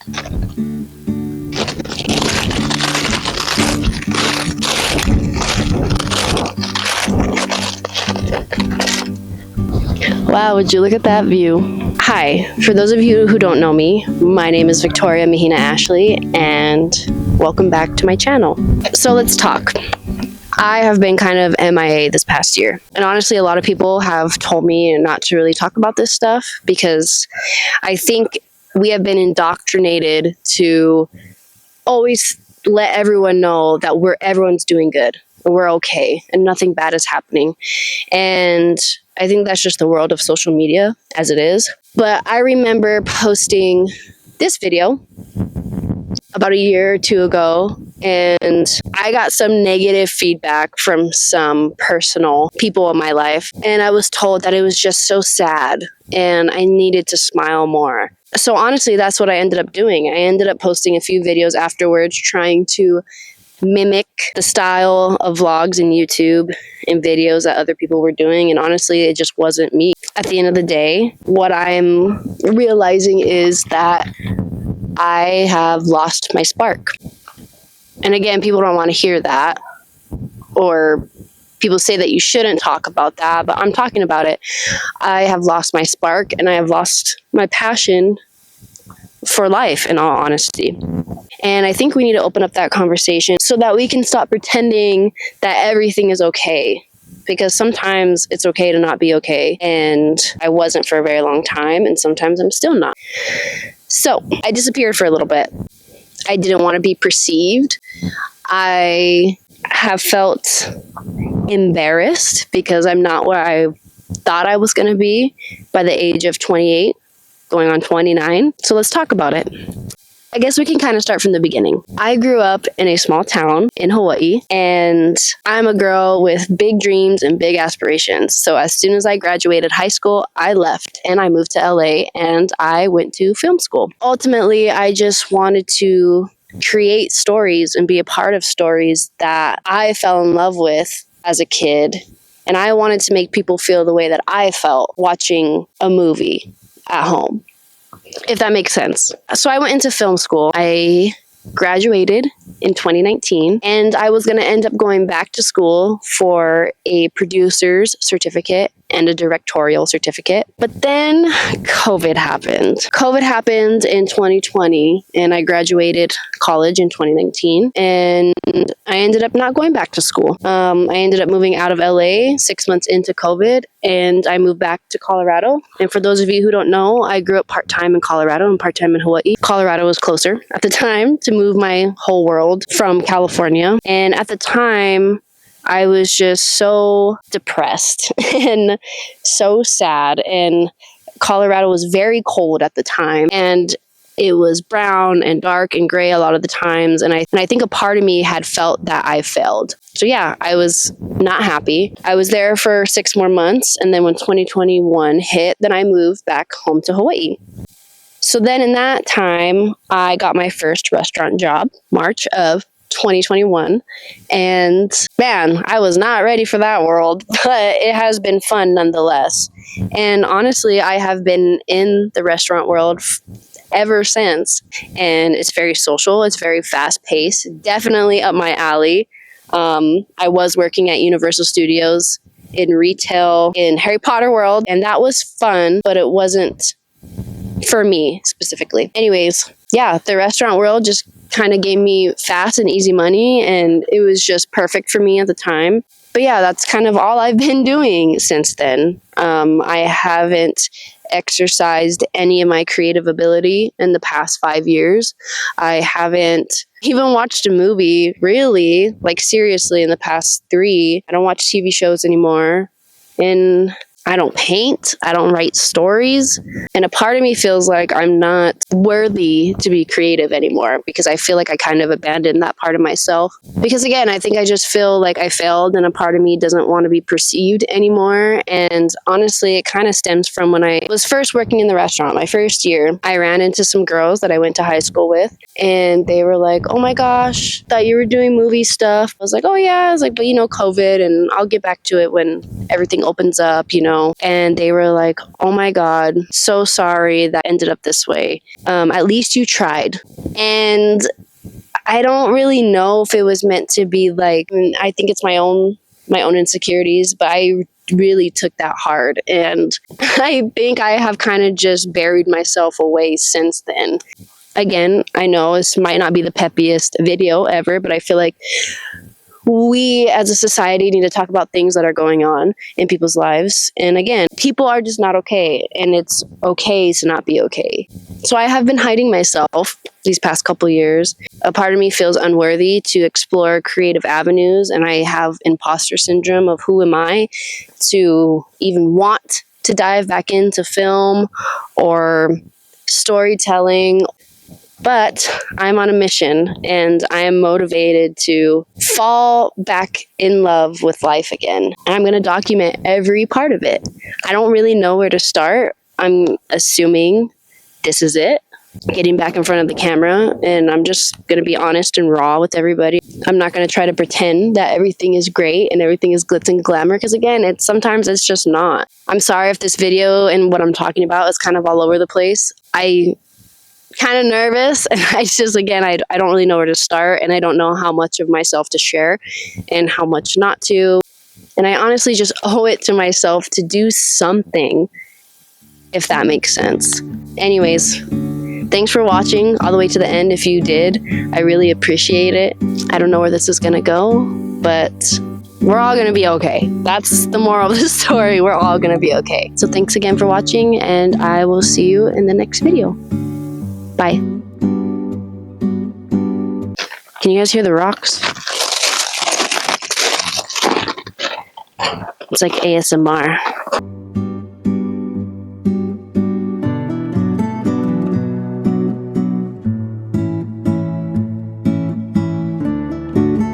Wow, would you look at that view? Hi, for those of you who don't know me, my name is Victoria Mahina Ashley, and welcome back to my channel. So let's talk. I have been kind of MIA this past year, and honestly, a lot of people have told me not to really talk about this stuff because I think we have been indoctrinated to always let everyone know that everyone's doing good, and we're okay, and nothing bad is happening. And I think that's just the world of social media as it is. But I remember posting this video about a year or two ago, and I got some negative feedback from some personal people in my life, and I was told that it was just so sad and I needed to smile more. So honestly, that's what I ended up doing. I ended up posting a few videos afterwards trying to mimic the style of vlogs and YouTube and videos that other people were doing, and honestly, it just wasn't me. At the end of the day, what I'm realizing is that I have lost my spark. And again, people don't want to hear that, or people say that you shouldn't talk about that, but I'm talking about it. I have lost my spark, and I have lost my passion for life, in all honesty. And I think we need to open up that conversation so that we can stop pretending that everything is okay. Because sometimes it's okay to not be okay. And I wasn't for a very long time, and sometimes I'm still not. So I disappeared for a little bit. I didn't want to be perceived. I have felt embarrassed because I'm not where I thought I was going to be by the age of 28, going on 29. So let's talk about it. I guess we can kind of start from the beginning. I grew up in a small town in Hawaii, and I'm a girl with big dreams and big aspirations. So as soon as I graduated high school, I left and I moved to LA and I went to film school. Ultimately, I just wanted to create stories and be a part of stories that I fell in love with as a kid. And I wanted to make people feel the way that I felt watching a movie at home, if that makes sense. So I went into film school. I graduated in 2019, and I was going to end up going back to school for a producer's certificate and a directorial certificate. But then COVID happened. COVID happened in 2020, and I graduated college in 2019, and I ended up not going back to school. I ended up moving out of LA 6 months into COVID, and I moved back to Colorado. And for those of you who don't know, I grew up part-time in Colorado and part-time in Hawaii. Colorado was closer at the time to move my whole world from California. And at the time, I was just so depressed and so sad. And Colorado was very cold at the time. And it was brown and dark and gray a lot of the times. And I think a part of me had felt that I failed. So yeah, I was not happy. I was there for 6 more months. And then when 2021 hit, then I moved back home to Hawaii. So then in that time, I got my first restaurant job, March of 2021. And man, I was not ready for that world, but it has been fun nonetheless. And honestly, I have been in the restaurant world ever since. And it's very social. It's very fast paced, definitely up my alley. I was working at Universal Studios in retail in Harry Potter world, and that was fun, but it wasn't for me specifically. Anyways, yeah, the restaurant world just kind of gave me fast and easy money, and it was just perfect for me at the time. But yeah, that's kind of all I've been doing since then. I haven't exercised any of my creative ability in the past 5 years. I haven't even watched a movie, really, like seriously, in the past 3. I don't watch TV shows anymore. And I don't paint. I don't write stories. And a part of me feels like I'm not worthy to be creative anymore because I feel like I kind of abandoned that part of myself. Because again, I think I just feel like I failed, and a part of me doesn't want to be perceived anymore. And honestly, it kind of stems from when I was first working in the restaurant. My first year, I ran into some girls that I went to high school with, and they were like, "Oh my gosh, thought you were doing movie stuff." I was like, "Oh yeah." I was like, "But you know, COVID, and I'll get back to it when everything opens up, you know." know, and they were like, oh my God, so sorry that ended up this way. At least you tried. And I don't really know if it was meant to be like, I think it's my own insecurities, but I really took that hard. And I think I have kind of just buried myself away since then. Again, I know this might not be the peppiest video ever, but I feel like we as a society need to talk about things that are going on in people's lives. And again, people are just not okay, and it's okay to not be okay. So I have been hiding myself these past couple years. A part of me feels unworthy to explore creative avenues, and I have imposter syndrome of who am I to even want to dive back into film or storytelling. But I'm on a mission, and I am motivated to fall back in love with life again. And I'm going to document every part of it. I don't really know where to start. I'm assuming this is it. Getting back in front of the camera, and I'm just going to be honest and raw with everybody. I'm not going to try to pretend that everything is great and everything is glitz and glamour, because again, sometimes it's just not. I'm sorry if this video and what I'm talking about is kind of all over the place. I kind of nervous, and I just, again, I don't really know where to start, and I don't know how much of myself to share and how much not to. And I honestly just owe it to myself to do something, if that makes sense. Anyways, thanks for watching all the way to the end. If you did, I really appreciate it. I don't know where this is gonna go, but we're all gonna be okay. That's the moral of the story. We're all gonna be okay. So thanks again for watching, and I will see you in the next video. Bye. Can you guys hear the rocks? It's like ASMR.